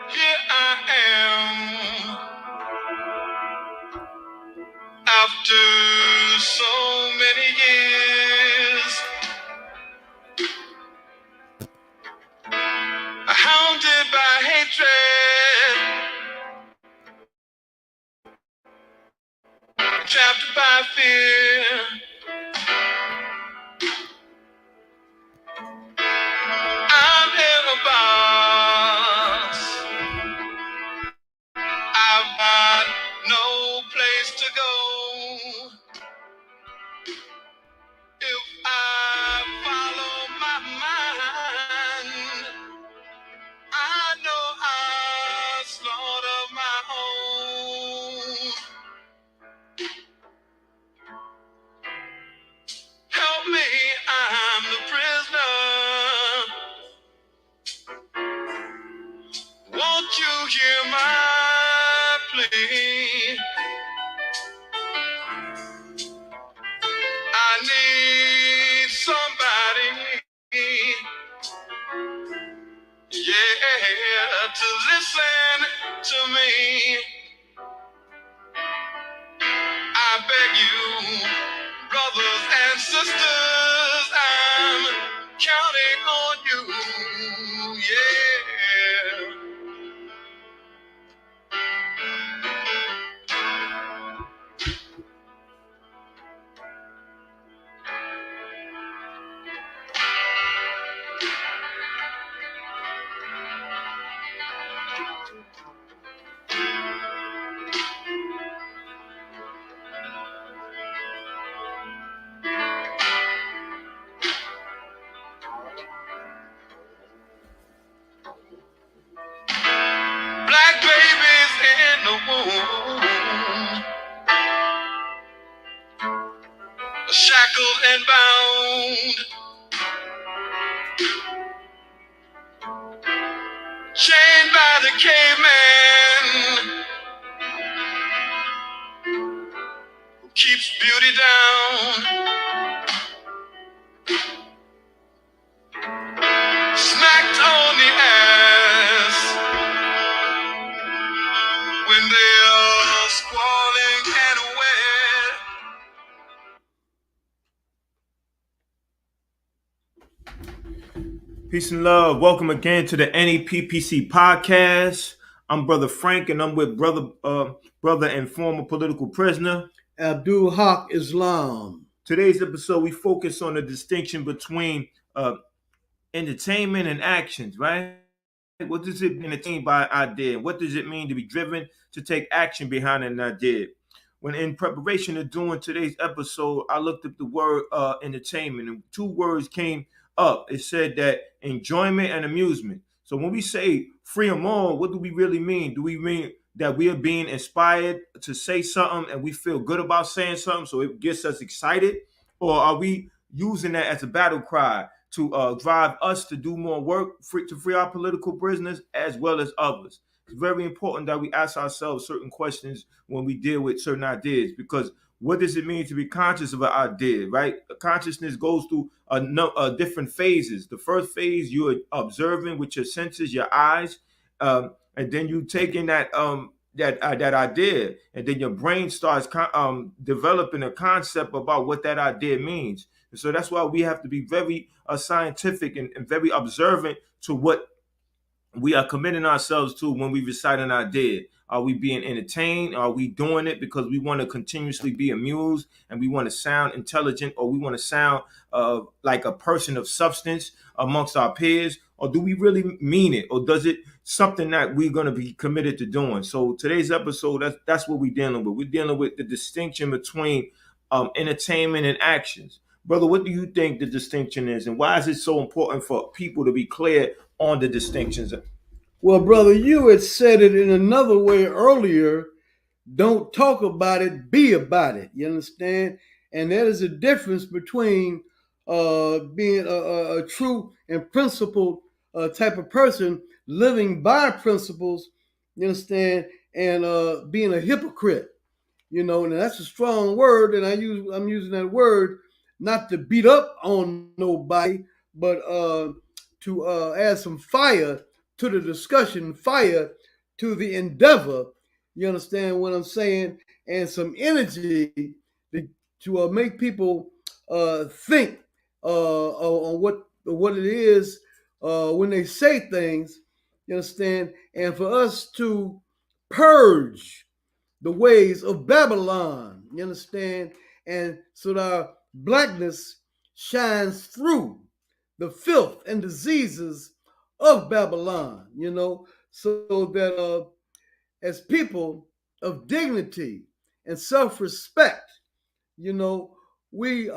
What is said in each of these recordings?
Here I am after so many years, hounded by hatred, trapped by fear. I'm in a box. I've got no place to go. If I follow my mind, I know I'll slaughter my own. Help me, I'm the prisoner. Won't you hear my plea? I need somebody, yeah, to listen to me. I beg you, brothers and sisters, I'm counting on you, yeah. Black babies in the womb, shackled and bound, chained by the caveman who keeps beauty down, smacked on the ass when they are squalling and wet. Peace and love. Welcome again to the NEPPC podcast. I'm Brother Frank, and I'm with brother and former political prisoner Abdul Haq Islam. Today's episode, we focus on the distinction between entertainment and actions, right? What does it mean entertained by an idea? What does it mean to be driven to take action behind an idea? When in preparation of doing today's episode, I looked up the word entertainment, and two words came up. It said that enjoyment and amusement. So when we say free them all, what do we really mean? Do we mean that we are being inspired to say something and we feel good about saying something, so it gets us excited? Or are we using that as a battle cry to drive us to do more work to free our political prisoners as well as others? It's very important that we ask ourselves certain questions when we deal with certain ideas, because what does it mean to be conscious of an idea, right? Consciousness goes through different phases. The first phase, you're observing with your senses, your eyes, and then you take in that idea, and then your brain starts developing a concept about what that idea means. And so that's why we have to be very scientific and very observant to what we are committing ourselves to when we recite an idea. Are we being entertained? Are we doing it because we want to continuously be amused and we want to sound intelligent, or we want to sound like a person of substance amongst our peers? or do we really mean it, or does it something that we're going to be committed to doing? So today's episode, that's what we're dealing with. We're dealing with the distinction between entertainment and actions. Brother, what do you think the distinction is, and why is it so important for people to be clear on the distinctions? Well, brother, you had said it in another way earlier. Don't talk about it, be about it. You understand? And that is a difference between being a true and principled type of person, living by principles, you understand, and being a hypocrite. You know, and that's a strong word, and I'm using that word not to beat up on nobody, but to add some fire to the discussion, fire to the endeavor. You understand what I'm saying? And some energy to make people think on what it is when they say things. You understand? And for us to purge the ways of Babylon. You understand? And so that our blackness shines through the filth and diseases of Babylon, you know, so that as people of dignity and self-respect, you know, we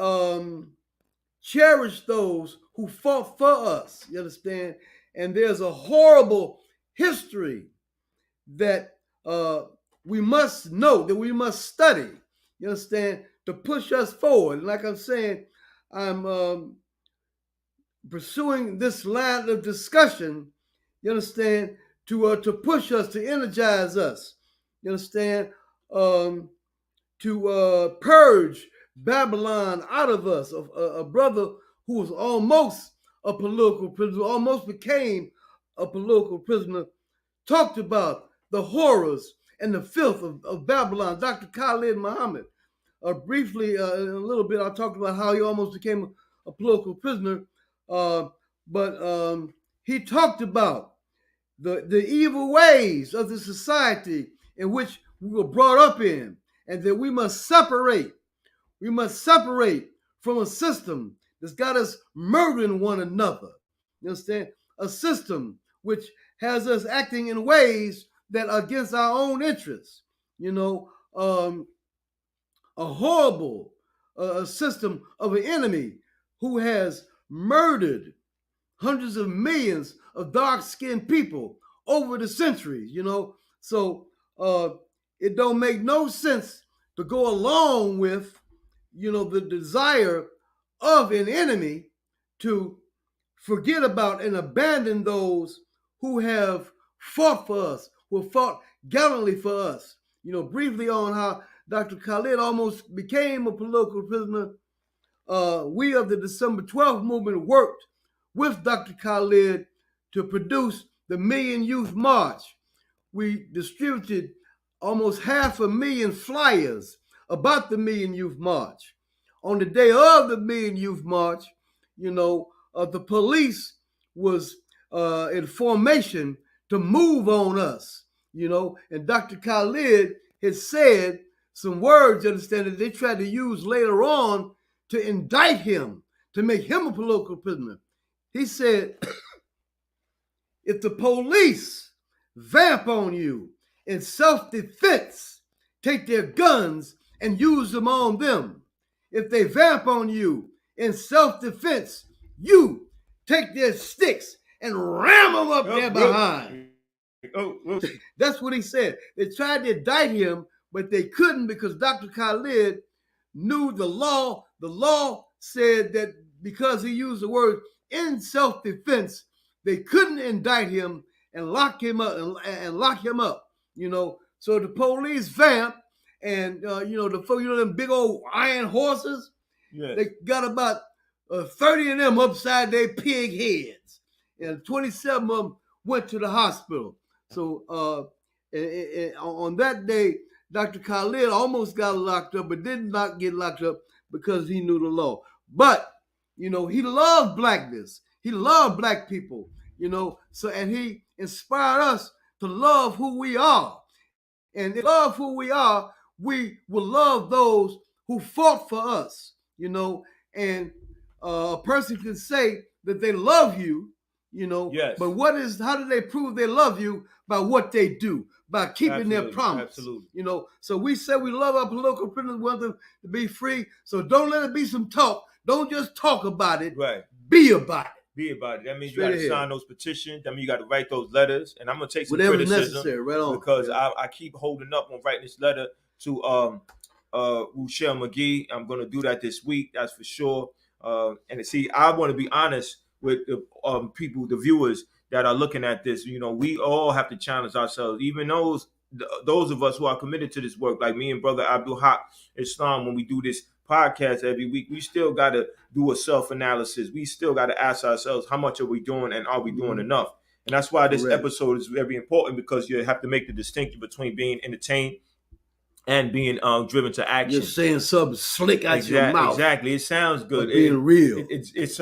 cherish those who fought for us, you understand? And there's a horrible history that we must know, that we must study, you understand, to push us forward. And like I'm saying, I'm pursuing this line of discussion, you understand, to push us, to energize us, you understand, to purge Babylon out of us. A brother who was almost a political prisoner, almost became a political prisoner, talked about the horrors and the filth of Babylon. Dr. Khalid Muhammad. Briefly, in a little bit, I talked about how he almost became a political prisoner, but he talked about the evil ways of the society in which we were brought up in, and that we must separate. We must separate from a system that's got us murdering one another. You understand? A system which has us acting in ways that are against our own interests. You know, a horrible system of an enemy who has murdered hundreds of millions of dark-skinned people over the centuries, you know. So it don't make no sense to go along with, you know, the desire of an enemy to forget about and abandon those who have fought for us, who have fought gallantly for us. You know, briefly on how Dr. Khalid almost became a political prisoner. We of the December 12th movement worked with Dr. Khalid to produce the Million Youth March. We distributed almost 500,000 flyers about the Million Youth March. On the day of the Million Youth March, you know, the police was in formation to move on us, you know, and Dr. Khalid had said some words, understand, that they tried to use later on to indict him, to make him a political prisoner. He said, if the police vamp on you in self-defense, take their guns and use them on them. If they vamp on you in self-defense, you take their sticks and ram them up there behind. That's what he said. They tried to indict him, but they couldn't because Dr. Khalid knew the law. The law said that because he used the word in self-defense, they couldn't indict him and lock him up, you know. So the police vamp, and you know, them big old iron horses. Yes. They got about 30 of them upside their pig heads, and 27 of them went to the hospital. So on that day, Dr. Khalid almost got locked up, but did not get locked up because he knew the law. But, you know, he loved blackness. He loved black people, you know. So, and he inspired us to love who we are. And if we love who we are, we will love those who fought for us, you know. And a person can say that they love you, you know. Yes. But how do they prove they love you? By what they do, by keeping their promise. Absolutely. You know, so we say we love our political prisoners, want them to be free. So don't let it be some talk. Don't just talk about it. Right. Be about it. Be about it. That means Straight you got to ahead. sign those petitions. That means you got to write those letters. And I'm gonna take some Whatever's criticism necessary, right on. because I keep holding up on writing this letter to Ruchell McGee. I'm gonna do that this week. That's for sure. And see, I want to be honest with the people, the viewers that are looking at this. You know, we all have to challenge ourselves, even those of us who are committed to this work, like me and Brother Abdul Haq Islam. When we do this podcast every week, we still got to do a self-analysis. We still got to ask ourselves, how much are we doing, and are we doing enough? And that's why this episode is very important, because you have to make the distinction between being entertained and being driven to action. You're saying something slick out your mouth. Exactly. It sounds good. Being real. It's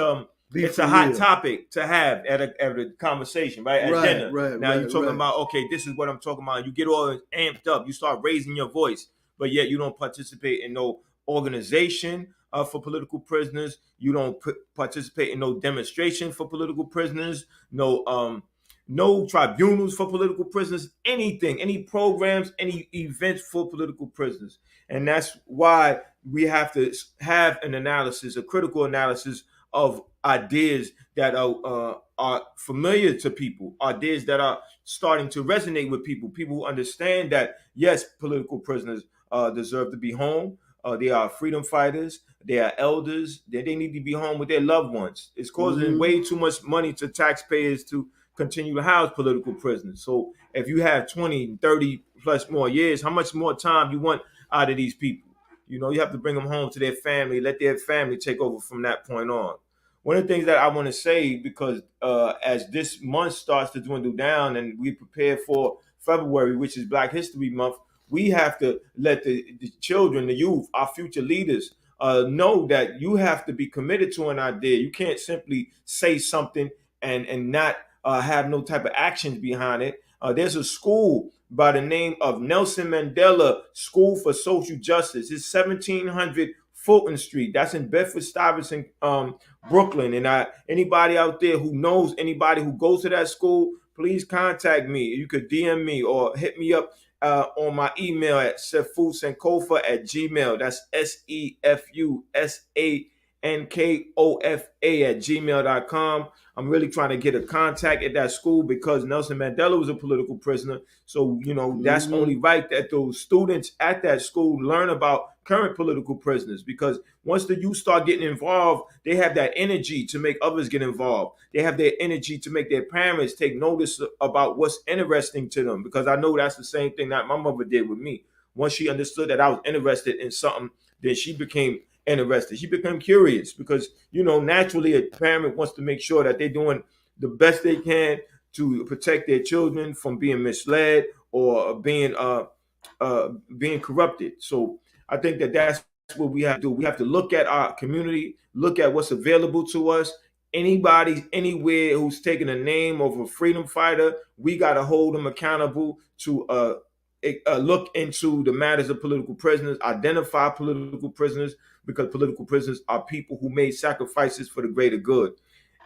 a hot topic to have at a conversation, right? At dinner. Now you're talking about, okay, this is what I'm talking about. You get all amped up. You start raising your voice, but yet you don't participate in no organization for political prisoners. You don't participate in no demonstration for political prisoners. No tribunals for political prisoners. Anything, any programs, any events for political prisoners. And that's why we have to have an analysis, a critical analysis of ideas that are familiar to people, ideas that are starting to resonate with people. People who understand that, yes, political prisoners deserve to be home. They are freedom fighters. They are elders. They need to be home with their loved ones. It's causing way too much money to taxpayers to continue to house political prisoners. So if you have 20, 30 plus more years, how much more time you want out of these people? You know, you have to bring them home to their family, let their family take over from that point on. One of the things that I want to say, because as this month starts to dwindle down and we prepare for February, which is Black History Month, we have to let the children, the youth, our future leaders know that you have to be committed to an idea. You can't simply say something and not have no type of actions behind it. There's a school by the name of Nelson Mandela School for Social Justice. It's 1700 Fulton Street. That's in Bedford-Stuyvesant, Brooklyn. And anybody out there who knows anybody who goes to that school, please contact me. You could DM me or hit me up on my email at sefussankofa@gmail. That's SEFUSANKOFA@gmail.com. I'm really trying to get a contact at that school because Nelson Mandela was a political prisoner. So, you know, that's only right that those students at that school learn about current political prisoners, because once the youth start getting involved, they have that energy to make others get involved. They have their energy to make their parents take notice about what's interesting to them, because I know that's the same thing that my mother did with me. Once she understood that I was interested in something, then she became interested. She became curious because, you know, naturally a parent wants to make sure that they're doing the best they can to protect their children from being misled or being corrupted. So I think that that's what we have to do. We have to look at our community, look at what's available to us. Anybody, anywhere who's taking a name of a freedom fighter, we got to hold them accountable to look into the matters of political prisoners, identify political prisoners, because political prisoners are people who made sacrifices for the greater good.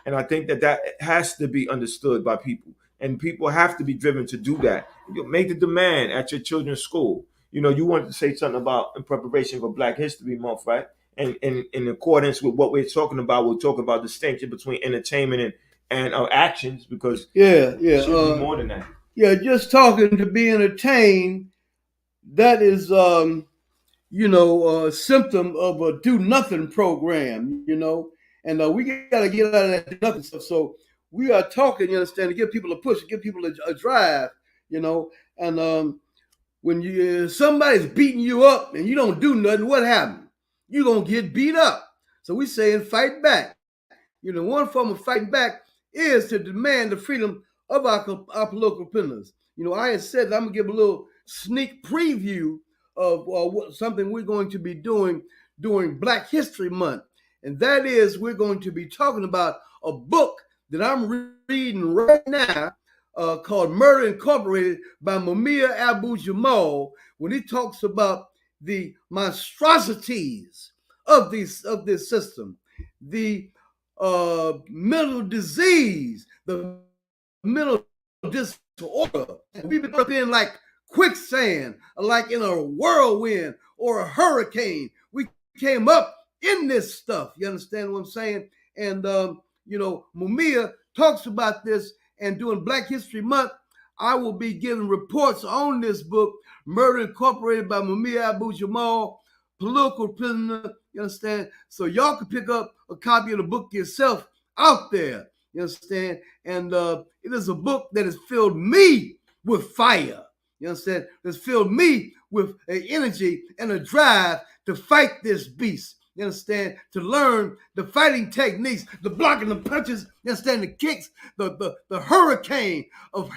And I think that that has to be understood by people. And people have to be driven to do that. You make the demand at your children's school. You know, you wanted to say something about in preparation for Black History Month, right? And in accordance with what we're talking about, we're talking about distinction between entertainment and actions, because it should be more than that. Yeah, just talking to be entertained, that is, a symptom of a do-nothing program, you know. And we got to get out of that do-nothing stuff. So we are talking, you understand, to give people a push, to give people a drive, you know. And when somebody's beating you up and you don't do nothing, what happens? You're going to get beat up. So we saying fight back. You know, one form of fighting back is to demand the freedom of our political prisoners. You know, I had said that I'm going to give a little sneak preview of something we're going to be doing during Black History Month. And that is, we're going to be talking about a book that I'm reading right now called Murder Incorporated by Mumia Abu-Jamal, when he talks about the monstrosities of this system, the mental disease, the mental disorder. We've been up in like quicksand, like in a whirlwind or a hurricane. We came up in this stuff. You understand what I'm saying? And Mumia talks about this. And during Black History Month, I will be giving reports on this book, Murder Incorporated by Mumia Abu Jamal, Political Prisoner. You understand? So y'all can pick up a copy of the book yourself out there. You understand? And it is a book that has filled me with fire. You understand? It's filled me with an energy and a drive to fight this beast. You understand? To learn the fighting techniques, the blocking, the punches, you understand? The kicks, the hurricane of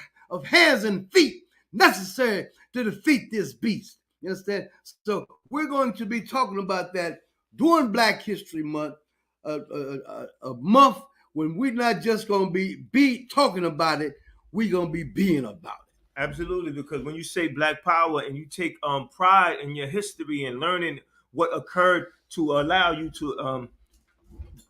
hands and feet necessary to defeat this beast. You understand? So we're going to be talking about that during Black History Month, a month when we're not just going to be talking about it, we're going to be being about it. Absolutely, because when you say Black Power and you take pride in your history and learning what occurred to allow you to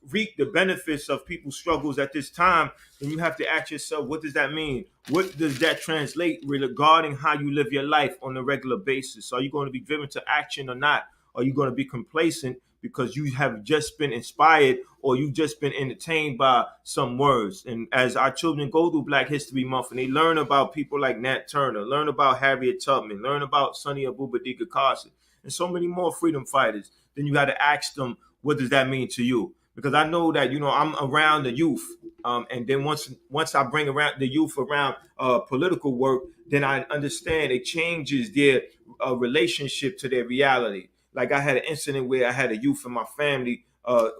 reap the benefits of people's struggles at this time, then you have to ask yourself, what does that mean? What does that translate regarding how you live your life on a regular basis? Are you going to be driven to action or not? Are you going to be complacent because you have just been inspired or you've just been entertained by some words? And as our children go through Black History Month and they learn about people like Nat Turner, learn about Harriet Tubman, learn about Sonny Abubadika Carson, and so many more freedom fighters, then you got to ask them, what does that mean to you? Because I know that, I'm around the youth. And then once I bring around the youth around political work, then I understand it changes their relationship to their reality. Like I had an incident where I had a youth in my family.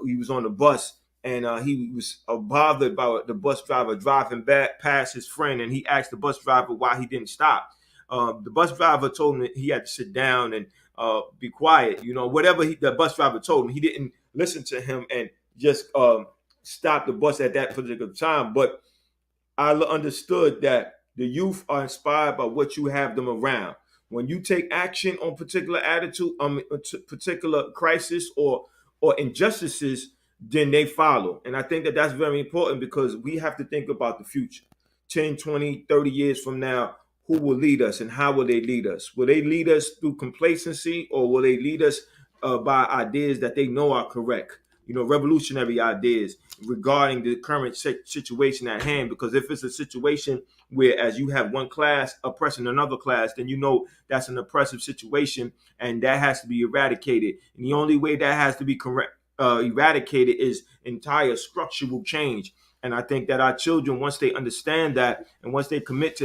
He was on the bus and he was bothered by the bus driver driving back past his friend. And he asked the bus driver why he didn't stop. The bus driver told him that he had to sit down and be quiet. Whatever the bus driver told him, he didn't listen to him and just stop the bus at that particular time. But I understood that the youth are inspired by what you have them around. When you take action on particular attitude, particular crisis or injustices, then they follow. And I think that that's very important because we have to think about the future. 10, 20, 30 years from now, who will lead us and how will they lead us? Will they lead us through complacency or will they lead us by ideas that they know are correct? Revolutionary ideas regarding the current situation at hand. Because if it's a situation where, as you have one class oppressing another class, then that's an oppressive situation, and that has to be eradicated. And the only way that has to be eradicated is entire structural change. And I think that our children, once they understand that, and once they committed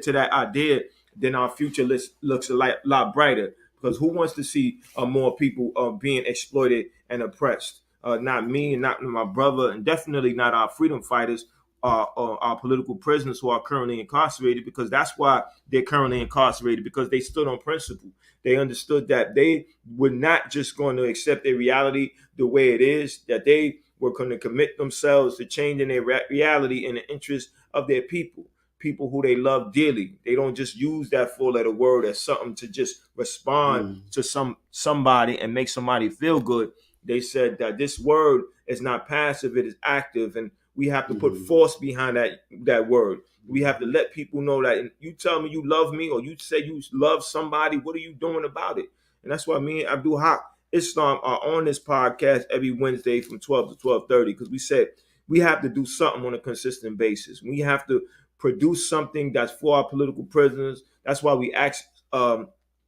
to that idea, then our future looks a lot brighter. Because who wants to see more people being exploited and oppressed? Not me and not my brother, and definitely not our freedom fighters or our political prisoners who are currently incarcerated, because that's why they're currently incarcerated, because they stood on principle. They understood that they were not just going to accept their reality the way it is, that they were going to commit themselves to changing their reality in the interest of their people who they love dearly. They don't just use that four-letter word as something to just respond to somebody and make somebody feel good. They said that this word is not passive, it is active, and we have to put force behind that word. We have to let people know that you tell me you love me or you say you love somebody, what are you doing about it? And that's why me and Abdul Haq Islam are on this podcast every Wednesday from 12 to 12:30, because we said we have to do something on a consistent basis. We have to produce something that's for our political prisoners. That's why we ask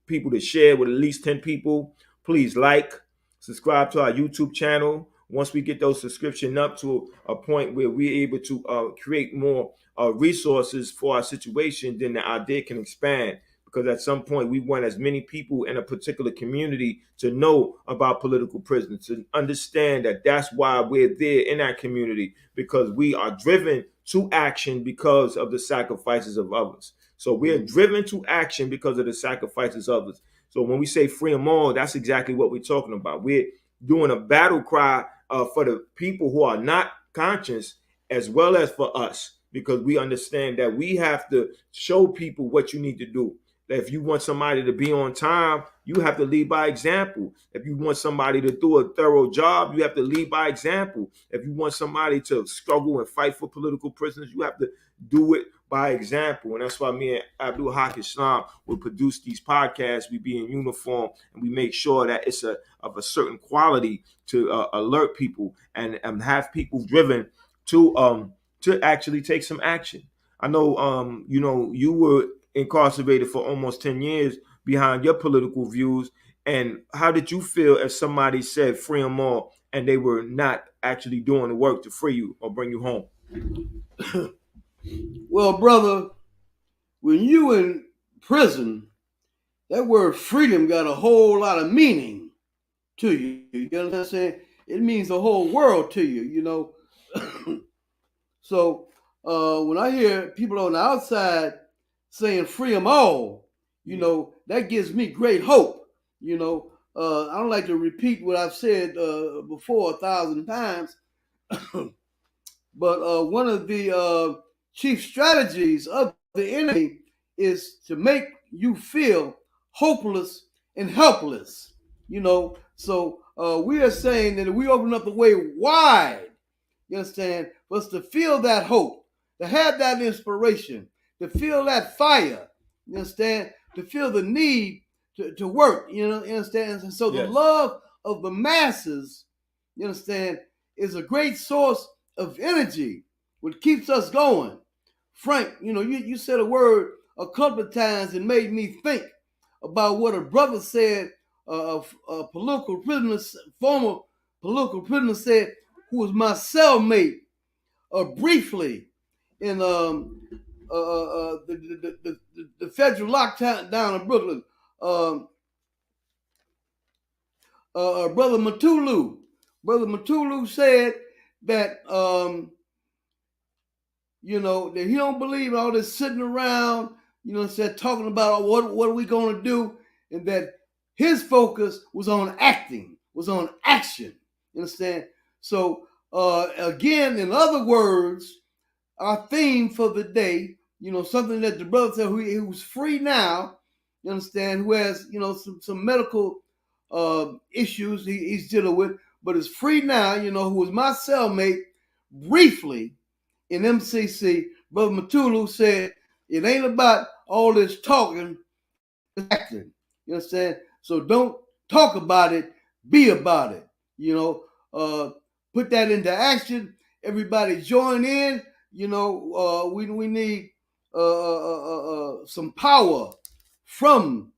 people to share with at least 10 people. Please subscribe to our YouTube channel. Once we get those subscriptions up to a point where we're able to create more resources for our situation, then the idea can expand. Because at some point we want as many people in a particular community to know about political prisoners, to understand that that's why we're there in that community, because we are driven to action because of the sacrifices of others. So we are driven to action because of the sacrifices of others. So when we say free them all, that's exactly what we're talking about. We're doing a battle cry for the people who are not conscious, as well as for us, because we understand that we have to show people what you need to do. that if you want somebody to be on time, you have to lead by example. If you want somebody to do a thorough job, you have to lead by example. If you want somebody to struggle and fight for political prisoners, you have to do it by example. And that's why me and Abdul Haq Islam will produce these podcasts. We be in uniform and we make sure that it's of a certain quality to alert people and have people driven to actually take some action. I know you were incarcerated for almost 10 years behind your political views. And how did you feel if somebody said free them all and they were not actually doing the work to free you or bring you home? Well, brother, when you in prison, that word freedom got a whole lot of meaning to you. You know what I'm saying? It means the whole world to you, you know. So when I hear people on the outside saying free them all, you know, that gives me great hope. You know, I don't like to repeat what I've said before 1,000 times, but one of the chief strategies of the enemy is to make you feel hopeless and helpless. You know, so we are saying that if we open up the way wide, you understand, for us to feel that hope, to have that inspiration, to feel that fire, you understand, to feel the need to work, you understand? And so the love of the masses, you understand, is a great source of energy, which keeps us going. Frank, you know, you said a word a couple of times and made me think about what a brother said, a political prisoner, former political prisoner said, who was my cellmate briefly in the federal lockdown down in Brooklyn. Brother Matulu said that you know, that he don't believe all this sitting around, you know, said talking about what are we going to do, and that his focus was on acting, was on action. You understand? So again, in other words, our theme for the day, you know, something that the brother said who's free now, you understand, who has, you know, some medical issues he's dealing with, but is free now, you know, who was my cellmate briefly in MCC. Brother Matulu said, it ain't about all this talking, it's acting. You understand? So don't talk about it, be about it. You know, put that into action. Everybody join in. You know, we need some power from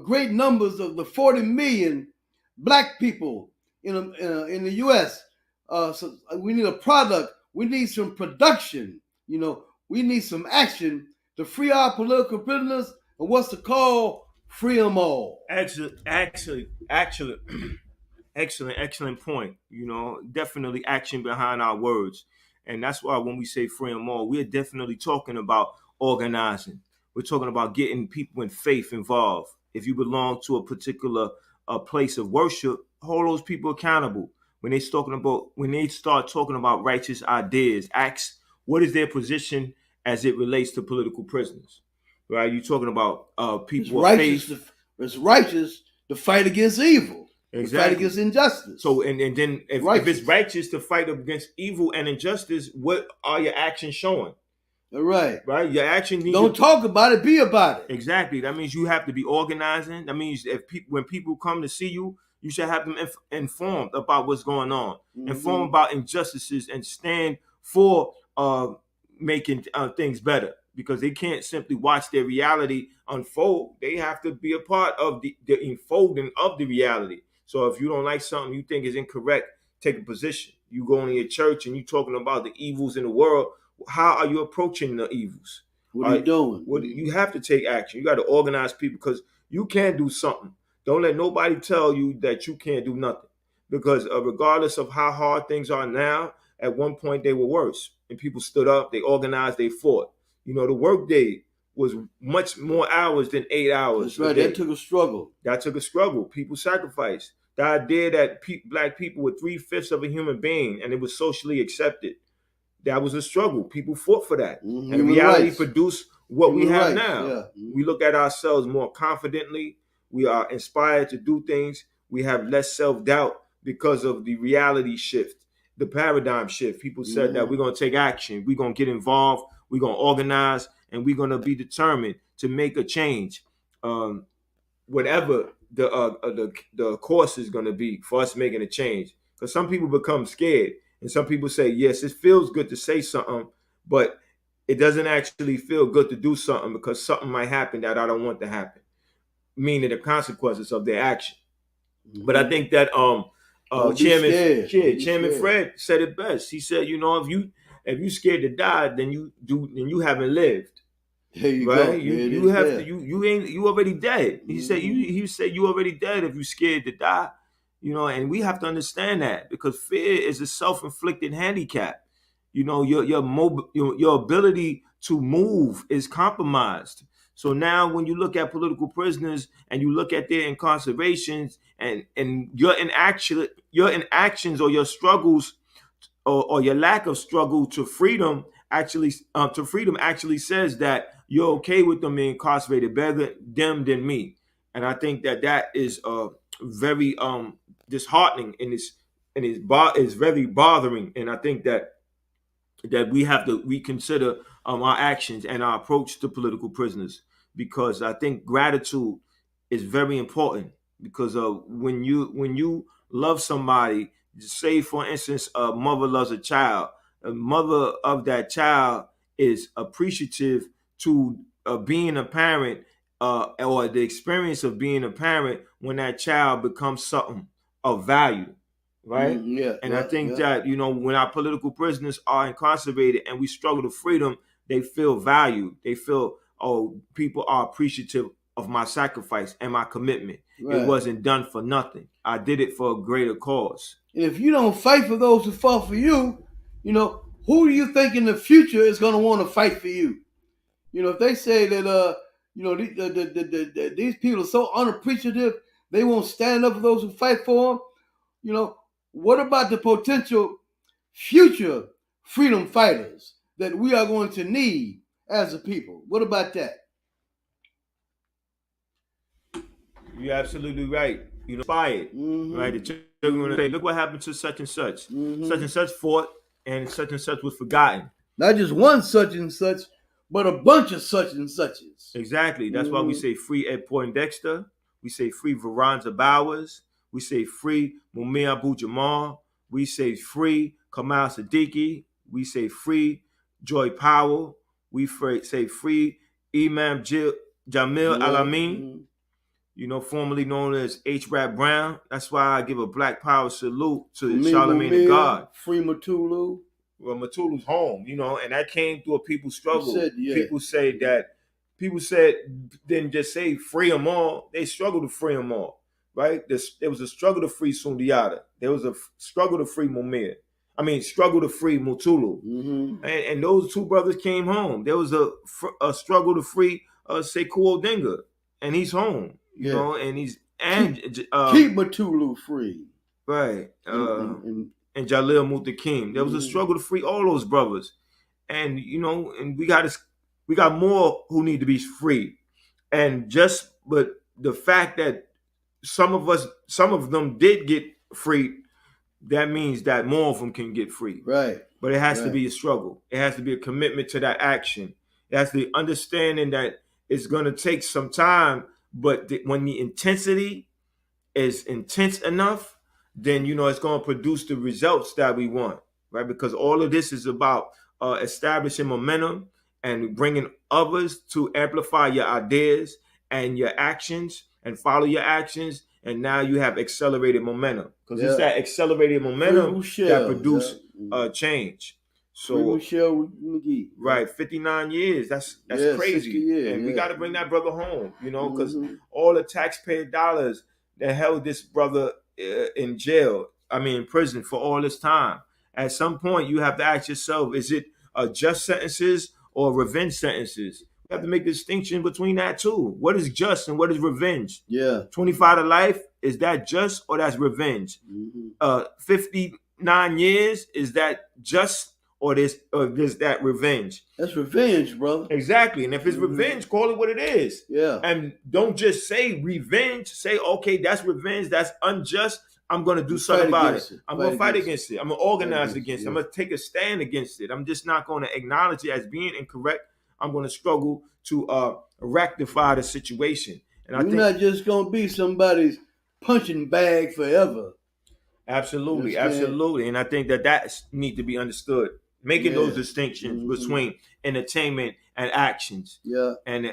great numbers of the 40 million black people in the U.S. So we need a product. We need some production. You know, we need some action to free our political prisoners. And what's the call? Free them all. Actually, excellent point. You know, definitely action behind our words. And that's why when we say free them all, we're definitely talking about organizing. We're talking about getting people in faith involved. If you belong to a particular place of worship, hold those people accountable. When they start talking about righteous ideas, ask what is their position as it relates to political prisoners. Right? You're talking about people of faith. It's righteous to fight against evil. Exactly. To fight against injustice. So and then if it's righteous to fight against evil and injustice, what are your actions showing? All right. Right? Your action needs don't talk about it, be about it. Exactly. That means you have to be organizing. That means when people come to see you, you should have them informed about what's going on, informed about injustices, and stand for making things better, because they can't simply watch their reality unfold. They have to be a part of the unfolding of the reality. So if you don't like something you think is incorrect, take a position. You go into your church and you're talking about the evils in the world. How are you approaching the evils? What are you doing? You have to take action. You got to organize people, because you can do something. Don't let nobody tell you that you can't do nothing, because regardless of how hard things are now, at one point they were worse, and people stood up, they organized, they fought. You know, the workday was much more hours than 8 hours. That's right. That took a struggle. People sacrificed. The idea that black people were 3/5 of a human being and it was socially accepted, that was a struggle. People fought for that. And reality produced what we Human have rights, now. yeah. We look at ourselves more confidently. We are inspired to do things. We have less self-doubt because of the reality shift, the paradigm shift. People said that we're going to take action, we're going to get involved, we're going to organize, and we're going to be determined to make a change, whatever the course is going to be for us making a change. Because some people become scared, and some people say, yes, it feels good to say something, but it doesn't actually feel good to do something because something might happen that I don't want to happen, meaning the consequences of their action. But I think that Chairman Fred said it best. He said, if you scared to die, then you haven't lived. There you right? go. You have to you already dead. He said you already dead if you scared to die. And we have to understand that, because fear is a self-inflicted handicap. Your ability to move is compromised. So now when you look at political prisoners and you look at their incarcerations and your inactions or your struggles or your lack of struggle to freedom actually says that you're okay with them being incarcerated, better them than me. And I think that is very disheartening, and is very bothering. And I think that we have to reconsider our actions and our approach to political prisoners, because I think gratitude is very important. Because when you love somebody, say for instance a mother loves a child, a mother of that child is appreciative to being a parent, or the experience of being a parent when that child becomes something of value, right? I think that when our political prisoners are incarcerated and we struggle to freedom, they feel valued. They feel, oh, people are appreciative of my sacrifice and my commitment. It wasn't done for nothing. I did it for a greater cause. And if you don't fight for those who fought for you, who do you think in the future is going to want to fight for you? If they say that these people are so unappreciative, they won't stand up for those who fight for them. What about the potential future freedom fighters that we are going to need as a people? What about that? You're absolutely right. Inspired, right? The children are going to say, look what happened to such and such. Such and such fought, and such was forgotten. Not just one such and such, but a bunch of such and suches. Exactly. That's why we say free Ed Poindexter. We say free Veronza Bowers. We say free Mumia Abu-Jamal. We say free Kamal Siddiqui. We say free Joy Powell. We say free Imam Jamil Al-Amin, formerly known as H. Rap Brown. That's why I give a Black Power salute to Charlamagne the God. Free Mutulu. Well, Mutulu's home, and that came through a people's struggle. People said didn't just say free them all. They struggled to free them all, right? There was a struggle to free Sundiata. There was a struggle to free Mumia. Struggle to free Mutulu. And those two brothers came home. There was a struggle to free Sekou Odinga, and he's home, and he's keep Mutulu free, right? And Jalil Muttaqim. There was a struggle to free all those brothers, and and we got more who need to be free. But the fact that some of them did get free, that means that more of them can get free. Right. But it has to be a struggle. It has to be a commitment to that action. It has to be understanding that it's going to take some time, but when the intensity is intense enough, then it's going to produce the results that we want, right? Because all of this is about establishing momentum and bringing others to amplify your ideas and your actions and follow your actions. And now you have accelerated momentum, because it's that accelerated momentum that produce change. So Michelle McGee, right, 59 years. That's crazy. Years, and we got to bring that brother home, because all the taxpayer dollars that held this brother in jail, in prison for all this time. At some point, you have to ask yourself: is it just sentences or revenge sentences? We have to make a distinction between that too. What is just and what is revenge? 25 to life, is that just or that's revenge? 59 years, is that just or there's that revenge. That's revenge, brother. Exactly. And if it's revenge, call it what it is. Yeah. And don't just say revenge. Say, okay, that's revenge. That's unjust. I'm going to do something about it. I'm going to fight against it. I'm going to organize against it. I'm going to take a stand against it. I'm just not going to acknowledge it as being incorrect. I'm going to struggle to rectify the situation. And You're not just going to be somebody's punching bag forever. Absolutely. Absolutely. And I think that needs to be understood. Making those distinctions between entertainment and actions. Yeah. And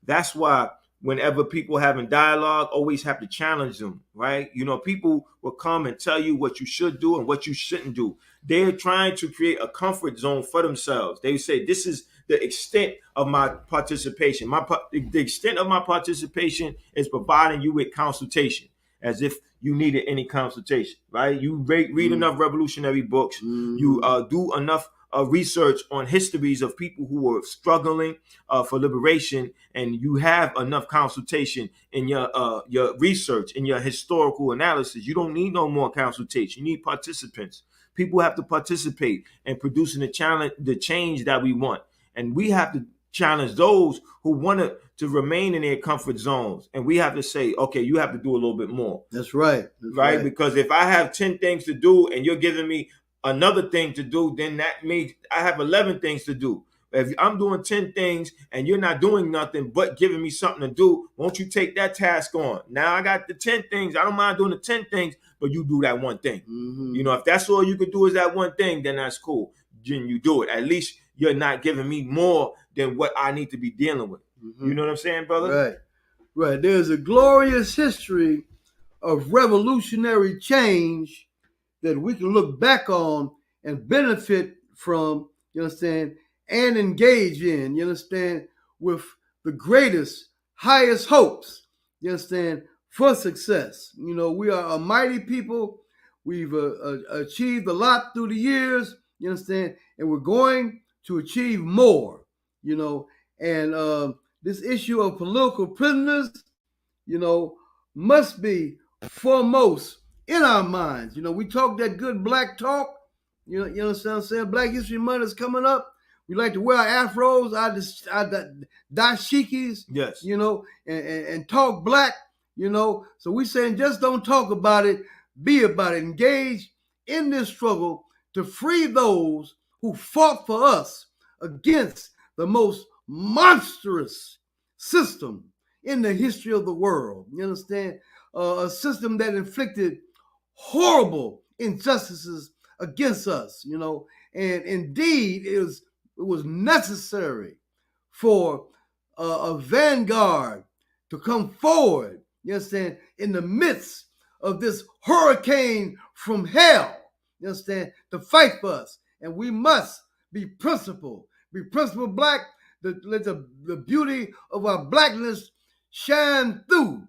that's why whenever people having dialogue, always have to challenge them, right? You know, people will come and tell you what you should do and what you shouldn't do. They're trying to create a comfort zone for themselves. They say, this is the extent of my participation. The extent of my participation is providing you with consultation, as if you needed any consultation, right? You read enough revolutionary books. You do enough research on histories of people who were struggling for liberation, and you have enough consultation in your research, in your historical analysis. You don't need no more consultation. You need participants. People have to participate in producing the change that we want. And we have to challenge those who want to remain in their comfort zones. And we have to say, okay, you have to do a little bit more. That's right. Right? Because if I have 10 things to do and you're giving me another thing to do, then that means I have 11 things to do. If I'm doing 10 things and you're not doing nothing but giving me something to do, won't you take that task on? Now I got the 10 things. I don't mind doing the 10 things, but you do that one thing. You know, if that's all you could do is that one thing, then that's cool. Then you do it. At least you're not giving me more than what I need to be dealing with. You know what I'm saying, brother? Right. There's a glorious history of revolutionary change that we can look back on and benefit from, you understand, and engage in, you understand, with the greatest, highest hopes, you understand, for success. You know, we are a mighty people. We've achieved a lot through the years, you understand, and we're going to achieve more, you know, and this issue of political prisoners, you know, must be foremost in our minds. You know, we talk that good black talk, you know what I'm saying? Black History Month is coming up. We like to wear our afros, our dashikis, yes, you know, and talk black, you know. So we saying just don't talk about it, be about it. Engage in this struggle to free those who fought for us against the most monstrous system in the history of the world. You understand? A system that inflicted horrible injustices against us, you know. And indeed, it was necessary for a vanguard to come forward, you understand, in the midst of this hurricane from hell, you understand, to fight for us. And we must be principled black. Let the beauty of our blackness shine through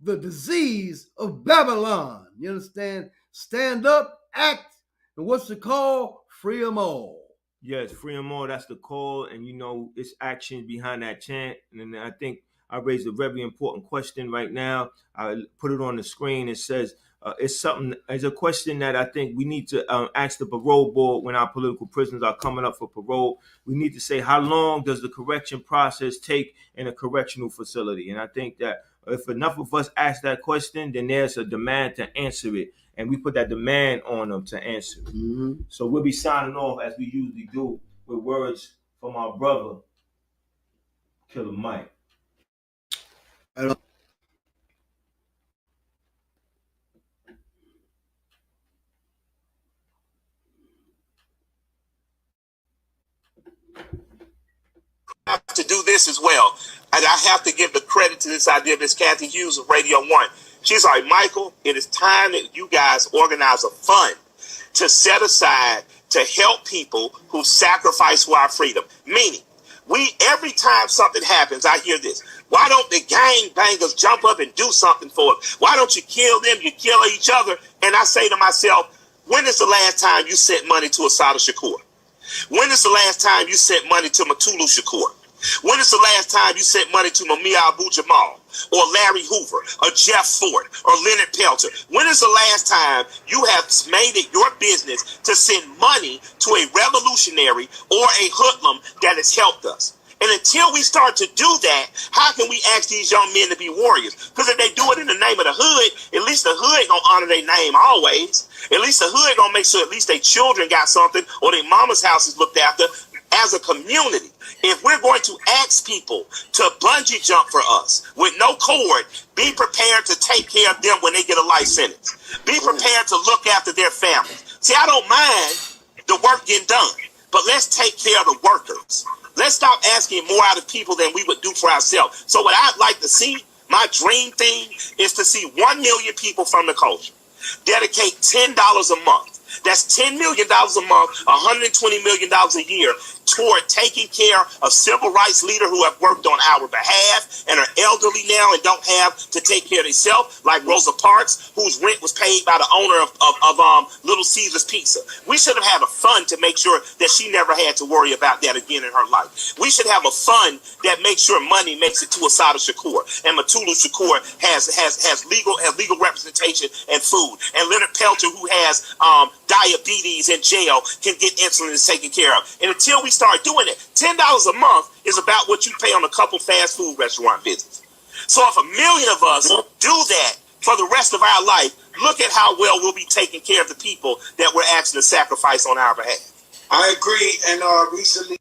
the disease of Babylon. You understand? Stand up, act, and what's the call? Free them all. Yes, free them all. That's the call. And, you know, it's action behind that chant. And I think I raised a very important question right now. I put it on the screen. It says, it's a question that I think we need to ask the parole board when our political prisoners are coming up for parole. We need to say, how long does the correction process take in a correctional facility? And I think that if enough of us ask that question, then there's a demand to answer it. And we put that demand on them to answer. So we'll be signing off as we usually do with words from our brother, Killer Mike. To do this as well. And I have to give the credit to this idea of Miss Kathy Hughes of Radio 1. She's like, Michael, it is time that you guys organize a fund to set aside to help people who sacrifice for our freedom. Meaning, every time something happens, I hear this. Why don't the gang bangers jump up and do something for us? Why don't you kill them? You kill each other. And I say to myself, when is the last time you sent money to Assata Shakur? When is the last time you sent money to Mutulu Shakur? When is the last time you sent money to Mumia Abu-Jamal or Larry Hoover or Jeff Ford or Leonard Peltier? When is the last time you have made it your business to send money to a revolutionary or a hoodlum that has helped us? And until we start to do that, how can we ask these young men to be warriors? Because if they do it in the name of the hood, at least the hood gonna honor their name always. At least the hood gonna make sure at least their children got something or their mama's house is looked after. As a community, if we're going to ask people to bungee jump for us with no cord, be prepared to take care of them when they get a life sentence. Be prepared to look after their families. See, I don't mind the work getting done, but let's take care of the workers. Let's stop asking more out of people than we would do for ourselves. So what I'd like to see, my dream thing, is to see 1 million people from the culture dedicate $10 a month. That's $10 million a month, $120 million a year toward taking care of civil rights leaders who have worked on our behalf and are elderly now and don't have to take care of themselves, like Rosa Parks, whose rent was paid by the owner of Little Caesars Pizza. We should have had a fund to make sure that she never had to worry about that again in her life. We should have a fund that makes sure money makes it to Assata Shakur, and Mutulu Shakur has legal representation and food, and Leonard Peltier, who has diabetes in jail, can get insulin taken care of. And until we start doing it, $10 a month is about what you pay on a couple fast food restaurant visits. So if 1 million of us do that for the rest of our life, look at how well we'll be taking care of the people that we're asking to sacrifice on our behalf. I agree. And recently